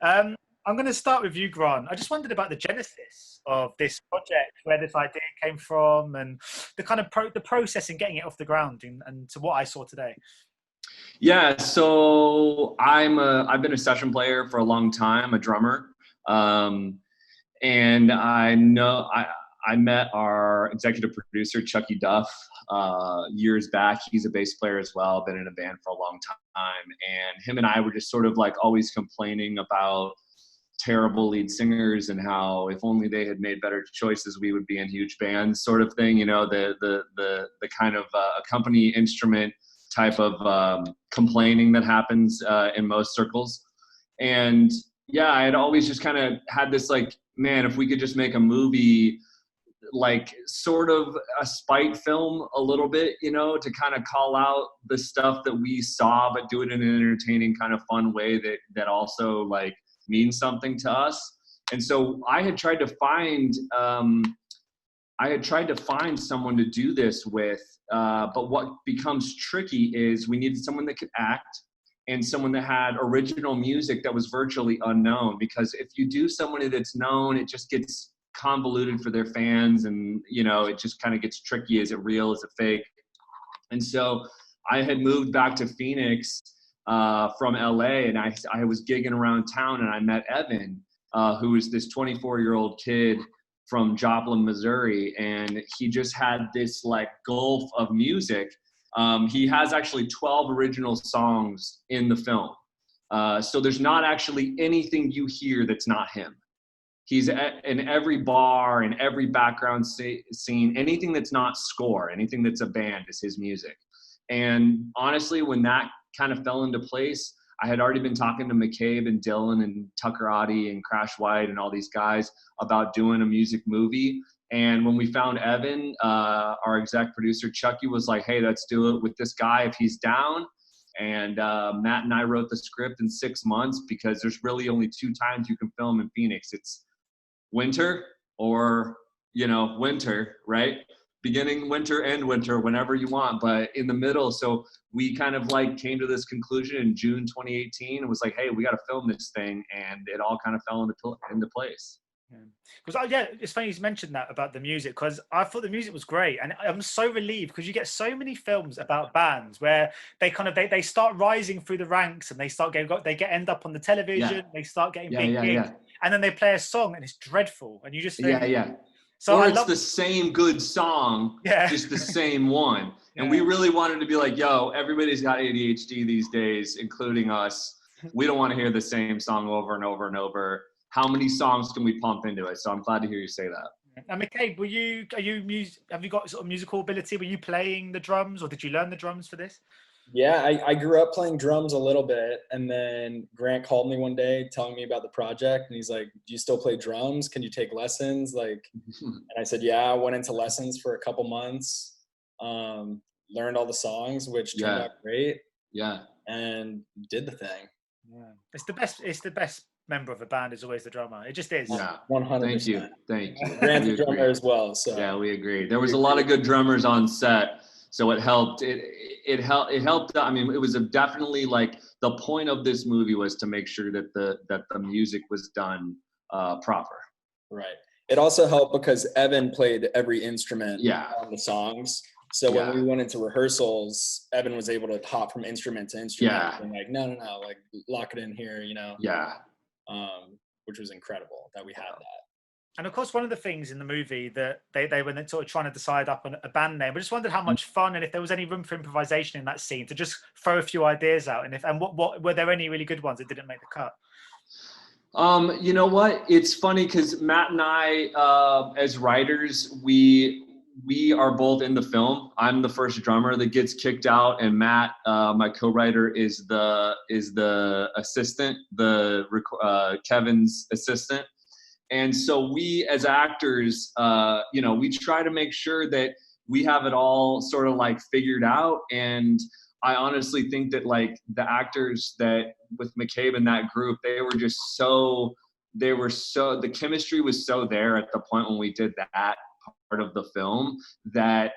I'm going to start with you, Grant. I just wondered about the genesis of this project, where this idea came from, and the kind of the process in getting it off the ground, and to what I saw today. Yeah, so I've been a session player for a long time, a drummer, and I met our executive producer Chucky Duff years back. He's a bass player as well, been in a band for a long time, and him and I were just sort of like always complaining about terrible lead singers and how if only they had made better choices, we would be in huge bands, sort of thing. You know, the kind of company instrument type of complaining that happens in most circles. And yeah, I had always just kind of had this like, man, if we could just make a movie, like sort of a spite film a little bit, you know, to kind of call out the stuff that we saw, but do it in an entertaining kind of fun way that also like means something to us. And so I had tried to find someone to do this with, but what becomes tricky is we needed someone that could act and someone that had original music that was virtually unknown, because if you do somebody that's known, it just gets convoluted for their fans, and you know, it just kind of gets tricky. Is it real? Is it fake? And so I had moved back to Phoenix from LA, and I was gigging around town, and I met Evan, who was this 24-year-old kid from Joplin, Missouri, and he just had this like gulf of music. He has actually 12 original songs in the film. So there's not actually anything you hear that's not him. He's in every bar, in every background scene, anything that's not score, anything that's a band is his music. And honestly, when that kind of fell into place, I had already been talking to Mcabe and Dillon and Tucker Oddie and Crash White and all these guys about doing a music movie. And when we found Evan, our exec producer, Chucky, was like, hey, let's do it with this guy if he's down. And Matt and I wrote the script in 6 months, because there's really only 2 times you can film in Phoenix. It's winter or, you know, winter, right? Beginning winter, end winter, whenever you want, but in the middle. So we kind of like came to this conclusion in June 2018 and was like, hey, we got to film this thing. And it all kind of fell into place. Because yeah, it's funny you mentioned that about the music, because I thought the music was great, and I'm so relieved, because you get so many films about bands where they kind of they start rising through the ranks, and they end up on the television, they start getting big gigs, and then they play a song and it's dreadful, and you just think, so or it's the same good song, just the same one. And we really wanted to be like, yo, everybody's got ADHD these days, including us. We don't want to hear the same song over and over and over. How many songs can we pump into it? So I'm glad to hear you say that. And Mcabe, have you got sort of musical ability? Were you playing the drums, or did you learn the drums for this? Yeah, I grew up playing drums a little bit, and then Grant called me one day telling me about the project, and he's like, do you still play drums? Can you take lessons? Like, and I said, yeah. I went into lessons for a couple months, learned all the songs, which turned out great. Yeah. And did the thing. Yeah. It's the best member of a band is always the drummer. It just is. Yeah. 100%. Thank you. Grant's a drummer as well. So yeah, we agree. There was a lot of good drummers on set, so it helped. It helped. I mean, it was definitely like the point of this movie was to make sure that the music was done proper. Right. It also helped because Evan played every instrument on the songs. So when we went into rehearsals, Evan was able to hop from instrument to instrument and like, no, like lock it in here, you know? Yeah. Which was incredible that we had that. And of course, one of the things in the movie that they were sort of trying to decide up on a band name, we just wondered how much fun and if there was any room for improvisation in that scene to just throw a few ideas out. And what were there any really good ones that didn't make the cut? You know what? It's funny because Matt and I, as writers, we are both in the film. I'm the first drummer that gets kicked out, and Matt, my co-writer, is the assistant, Kevin's assistant. And so we, as actors, we try to make sure that we have it all sort of like figured out. And I honestly think that like the actors that with Mcabe and that group, the chemistry was so there at the point when we did that part of the film that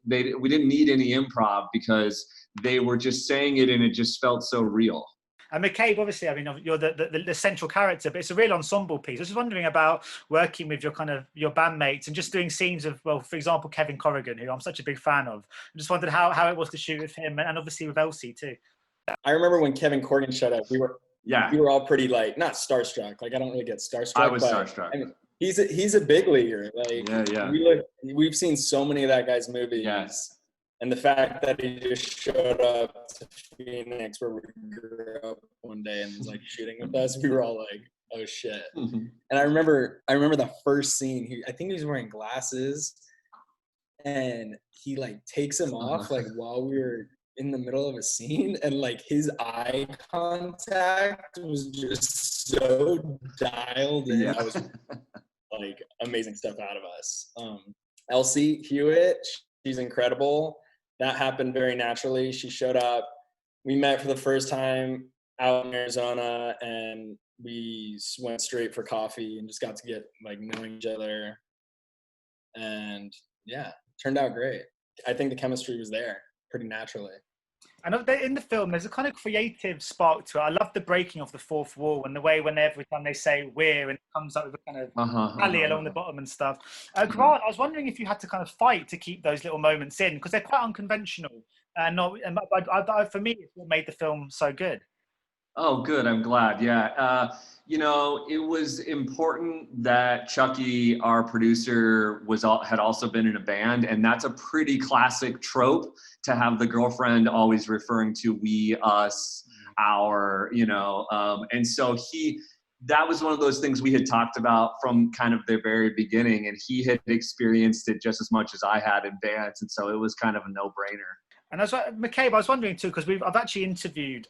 we didn't need any improv because they were just saying it and it just felt so real. And Mcabe, obviously, I mean, you're the central character, but it's a real ensemble piece. I was just wondering about working with your your bandmates and just doing scenes of, well, for example, Kevin Corrigan, who I'm such a big fan of. I just wondered how it was to shoot with him, and obviously with Elsie too. I remember when Kevin Corrigan showed up, we were all pretty like, not starstruck. Like I don't really get starstruck. I was starstruck. I mean, he's a big leaguer. Like we've seen so many of that guy's movies. Yes. And the fact that he just showed up to Phoenix where we grew up one day and was like shooting with us, we were all like, oh shit. And I remember the first scene, I think he was wearing glasses and he like takes them off like while we were in the middle of a scene, and like his eye contact was just so dialed in. I was like amazing stuff out of us. Elsie Hewitt, she's incredible. That happened very naturally. She showed up. We met for the first time out in Arizona, and we went straight for coffee and just got to get like knowing each other. And yeah, turned out great. I think the chemistry was there pretty naturally. And in the film, there's a kind of creative spark to it. I love the breaking of the fourth wall and the way when every time they say "we're" and it comes up with a kind of alley along the bottom and stuff. Grant, I was wondering if you had to kind of fight to keep those little moments in, because they're quite unconventional. For me, it's what made the film so good. Oh, good. I'm glad. Yeah. It was important that Chucky, our producer, had also been in a band, and that's a pretty classic trope to have the girlfriend always referring to we, us, our, and so that was one of those things we had talked about from kind of the very beginning, and he had experienced it just as much as I had in bands, and so it was kind of a no-brainer. And that's what, Mcabe, I was wondering too, because I've actually interviewed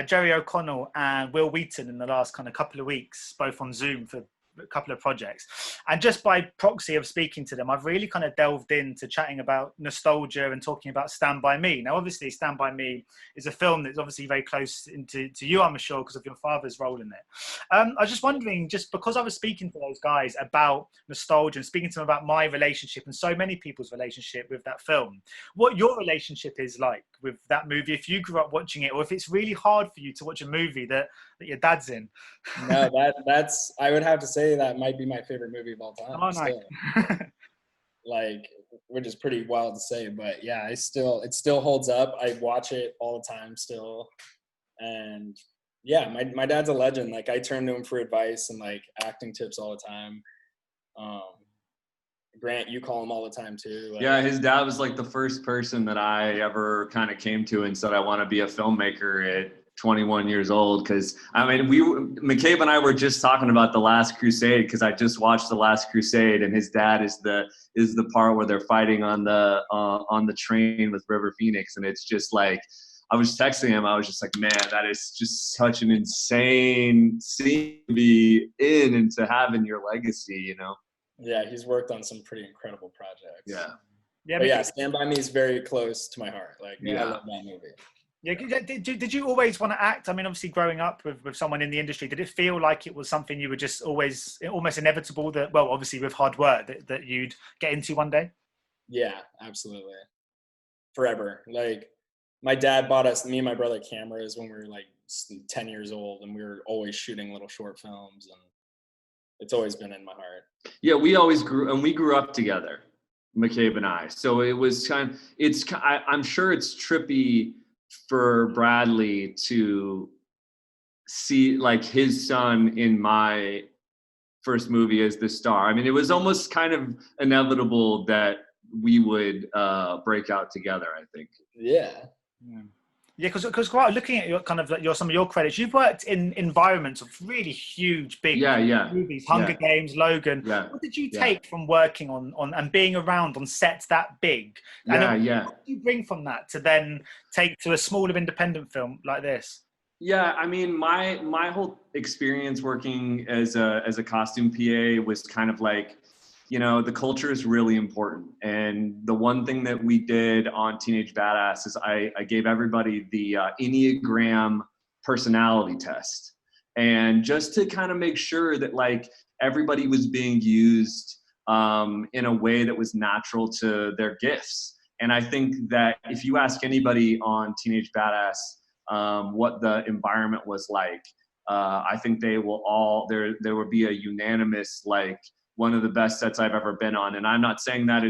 Jerry O'Connell and Will Wheaton in the last kind of couple of weeks, both on Zoom for a couple of projects. And just by proxy of speaking to them, I've really kind of delved into chatting about nostalgia and talking about Stand By Me. Now, obviously, Stand By Me is a film that's obviously very close to you, I'm sure, because of your father's role in it. I was just wondering, just because I was speaking to those guys about nostalgia and speaking to them about my relationship and so many people's relationship with that film, what your relationship is like with that movie, if you grew up watching it, or if it's really hard for you to watch a movie that your dad's in. No, that's I would have to say that might be my favorite movie of all time. Oh, nice. Like, which is pretty wild to say, but yeah, it still holds up. I watch it all the time still. And yeah, my dad's a legend. Like, I turn to him for advice and like acting tips all the time. Grant, you call him all the time too. Like, yeah, his dad was like the first person that I ever kind of came to and said I want to be a filmmaker at 21 years old, because I mean, Mcabe and I were just talking about The Last Crusade, because I just watched The Last Crusade, and his dad is the part where they're fighting on the train with River Phoenix, and it's just like, I was texting him, I was just like, man, that is just such an insane scene to be in and to have in your legacy, Yeah, he's worked on some pretty incredible projects. Yeah. But yeah, Stand By Me is very close to my heart. Like, I love that movie. Yeah, did you always want to act? I mean, obviously growing up with someone in the industry, did it feel like it was something you were just always almost inevitable that, well, obviously with hard work, that you'd get into one day? Yeah, absolutely. Forever. Like, my dad bought me and my brother cameras when we were like 10 years old, and we were always shooting little short films, and it's always been in my heart. Yeah, we grew up together, Mcabe and I. So it was I'm sure it's trippy for Bradley to see like his son in my first movie as the star. I mean, it was almost kind of inevitable that we would break out together, I think. Yeah. Yeah, because looking at some of your credits, you've worked in environments of really huge, big movies, Hunger Games, Logan. Yeah. What did you take from working on and being around on sets that big? What did you bring from that to then take to a smaller independent film like this? Yeah, I mean, my whole experience working as a costume PA was kind of like, the culture is really important. And the one thing that we did on Teenage Badass is I gave everybody the Enneagram personality test. And just to kind of make sure that like everybody was being used in a way that was natural to their gifts. And I think that if you ask anybody on Teenage Badass, what the environment was like. I think they will all, there will be a unanimous, like, one of the best sets I've ever been on. And I'm not saying that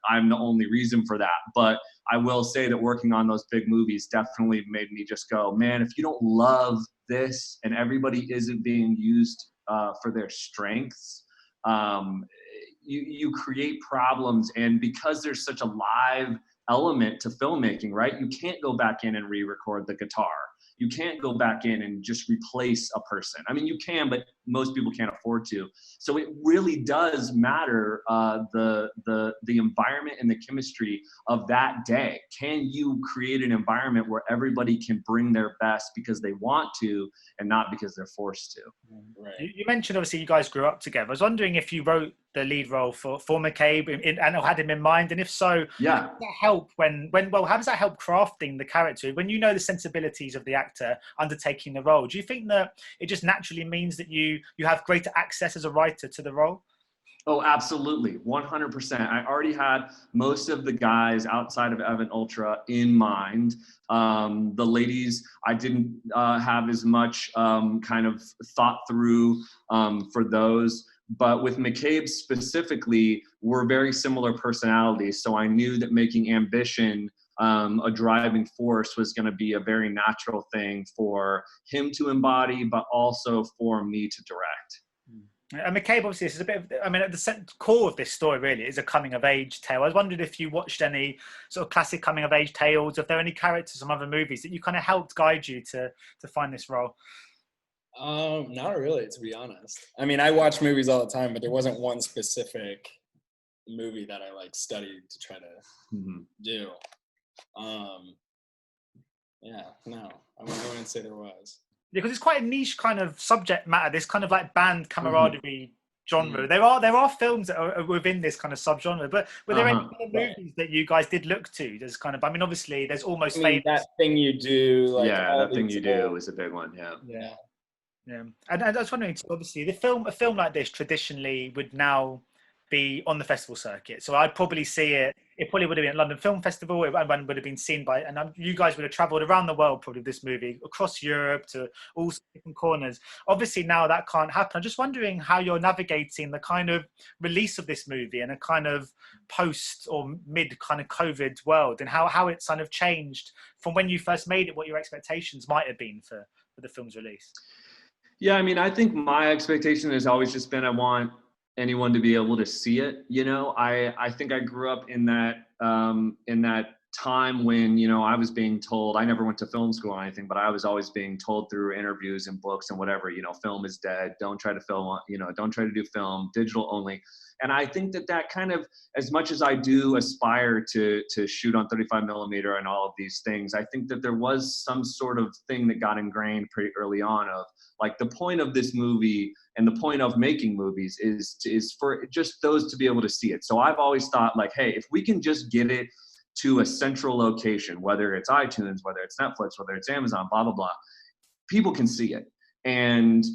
I'm the only reason for that, but I will say that working on those big movies definitely made me just go, man, if you don't love this and everybody isn't being used for their strengths, you create problems. And because there's such a live element to filmmaking, right? You can't go back in and re-record the guitar. You can't go back in and just replace a person. I mean, you can, but most people can't afford to. So it really does matter the environment and the chemistry of that day. Can you create an environment where everybody can bring their best because they want to and not because they're forced to? Right. You mentioned, obviously, you guys grew up together. I was wondering if you wrote the lead role for Mcabe and had him in mind, and if so, yeah, how does that help how does that help crafting the character when you know the sensibilities of the actor undertaking the role? Do you think that it just naturally means that you have greater access as a writer to the role? Oh, absolutely. 100%. I already had most of the guys outside of Evan Ultra in mind. The ladies, I didn't have as much kind of thought through for those. But with Mcabe specifically, we're very similar personalities. So I knew that making ambition a driving force was going to be a very natural thing for him to embody, but also for me to direct. And Mcabe, obviously, this is a bit of, I mean, at the core of this story really is a coming of age tale. I was wondering if you watched any sort of classic coming of age tales, if there are any characters from other movies that you kind of helped guide you to find this role. Not really, to be honest. I mean, I watch movies all the time, but there wasn't one specific movie that I like studied to try to do. Yeah, no, I wouldn't say there was. Yeah, because it's quite a niche kind of subject matter, this kind of like band camaraderie genre. There are films that are within this kind of subgenre, but were there any other movies that you guys did look to? There's kind of, I mean, obviously there's Almost Famous. That Thing You Do. Like, That Thing You Do is a big one. Yeah. And I was wondering, obviously, a film like this traditionally would now be on the festival circuit. So I'd probably see it. It probably would have been at London Film Festival. It would have been seen by, and you guys would have travelled around the world, probably, this movie, across Europe to all different corners. Obviously, now that can't happen. I'm just wondering how you're navigating the kind of release of this movie in a kind of post or mid kind of COVID world, and how it's kind of changed from when you first made it, what your expectations might have been for the film's release. Yeah, I mean, I think my expectation has always just been I want anyone to be able to see it. You know, I think I grew up in that time when, you know, I was being told, I never went to film school or anything, but I was always being told through interviews and books and whatever, you know, film is dead. Don't try to film, you know, don't try to do film, digital only. And I think that kind of, as much as I do aspire to shoot on 35 millimeter and all of these things, I think that there was some sort of thing that got ingrained pretty early on of, like, the point of this movie and the point of making movies is for just those to be able to see it. So I've always thought, like, hey, if we can just get it to a central location, whether it's iTunes, whether it's Netflix, whether it's Amazon, blah, blah, blah, people can see it. And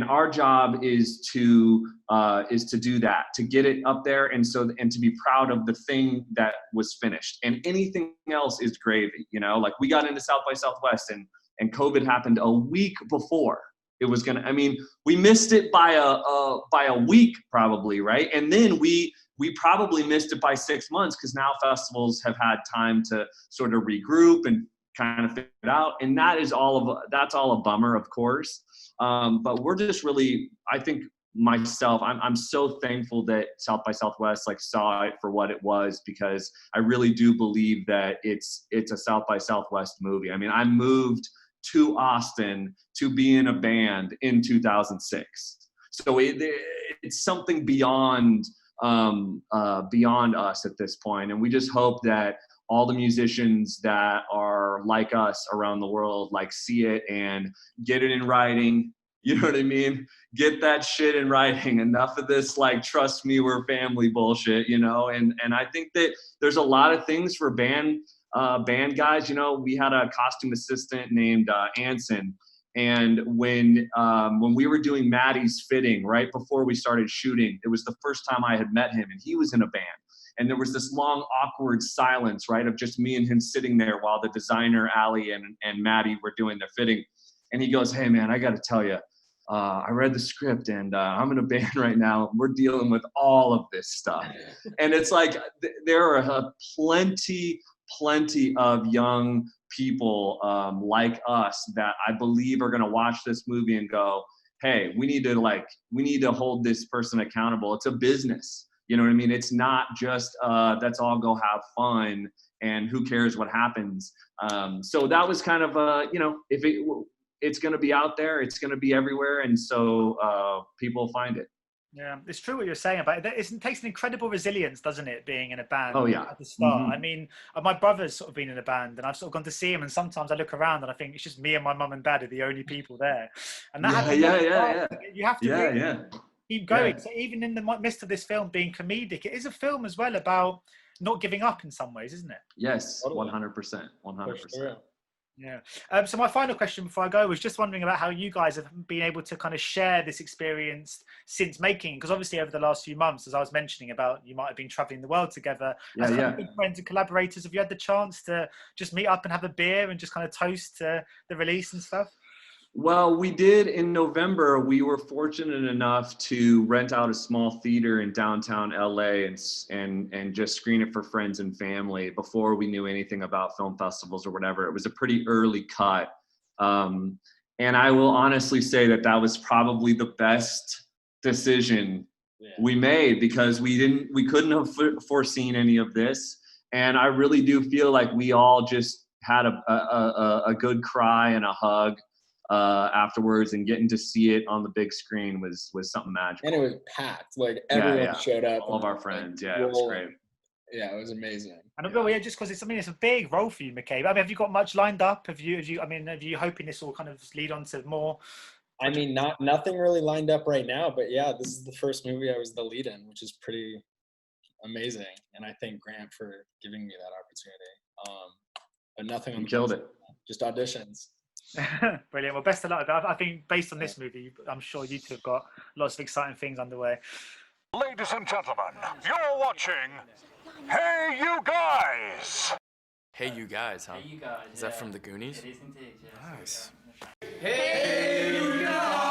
our job is to do that, to get it up there, and to be proud of the thing that was finished. And anything else is gravy, you know. Like, we got into South by Southwest, and COVID happened a week before it was gonna. I mean, we missed it by a week probably, right? And then we probably missed it by 6 months because now festivals have had time to sort of regroup and kind of figure it out. And that's all a bummer, of course. But we're just really, I think myself, I'm so thankful that South by Southwest like saw it for what it was, because I really do believe that it's a South by Southwest movie. I mean, I moved to Austin to be in a band in 2006. So it's something beyond us at this point. And we just hope that all the musicians that are like us around the world, like, see it and get it in writing. You know what I mean? Get that shit in writing. Enough of this, like, trust me, we're family bullshit, you know? And I think that there's a lot of things for band guys. You know, we had a costume assistant named Anson. And when we were doing Maddie's fitting right before we started shooting, it was the first time I had met him, and he was in a band. And there was this long, awkward silence, right, of just me and him sitting there while the designer, Ali, and Maddie were doing their fitting. And he goes, hey, man, I got to tell you, I read the script and I'm in a band right now. We're dealing with all of this stuff. And it's like there are plenty of young people like us that I believe are going to watch this movie and go, hey, we need to hold this person accountable. It's a business. You know what I mean? It's not just let's all go have fun and who cares what happens. So that was kind of if it's going to be out there, it's going to be everywhere, and so people find it. Yeah, it's true what you're saying about it. It takes an incredible resilience, doesn't it, being in a band at the start? Mm-hmm. I mean, my brother's sort of been in a band and I've sort of gone to see him, and sometimes I look around and I think it's just me and my mum and dad are the only people there. And that you have to really keep going. Yeah. So even in the midst of this film being comedic, it is a film as well about not giving up in some ways, isn't it? Yes, 100%. 100%. Yeah. So my final question before I go was just wondering about how you guys have been able to kind of share this experience since making, because obviously over the last few months, as I was mentioning about, you might have been traveling the world together. As kind of good friends and collaborators, have you had the chance to just meet up and have a beer and just kind of toast the release and stuff? Well, we did in November. We were fortunate enough to rent out a small theater in downtown LA and just screen it for friends and family before we knew anything about film festivals or whatever. It was a pretty early cut. And I will honestly say that was probably the best decision we made, because we couldn't have foreseen any of this. And I really do feel like we all just had a good cry and a hug afterwards, and getting to see it on the big screen was something magical. And it was packed. Like everyone showed up. All of our friends. Yeah, it was great. Yeah, it was amazing. And just because it's a big role for you, Mcabe. I mean, have you got much lined up? Have you hoping this will kind of lead on to more? I mean, nothing really lined up right now, but yeah, this is the first movie I was the lead in, which is pretty amazing. And I thank Grant for giving me that opportunity. But nothing on the killed it. Just auditions. Brilliant. Well, best of luck. I think based on this movie, I'm sure you two have got lots of exciting things underway. Ladies and gentlemen, you're watching Hey You Guys! Hey You Guys, huh? Hey You Guys. Is that from the Goonies? It is indeed, yeah. Nice. Hey You Guys!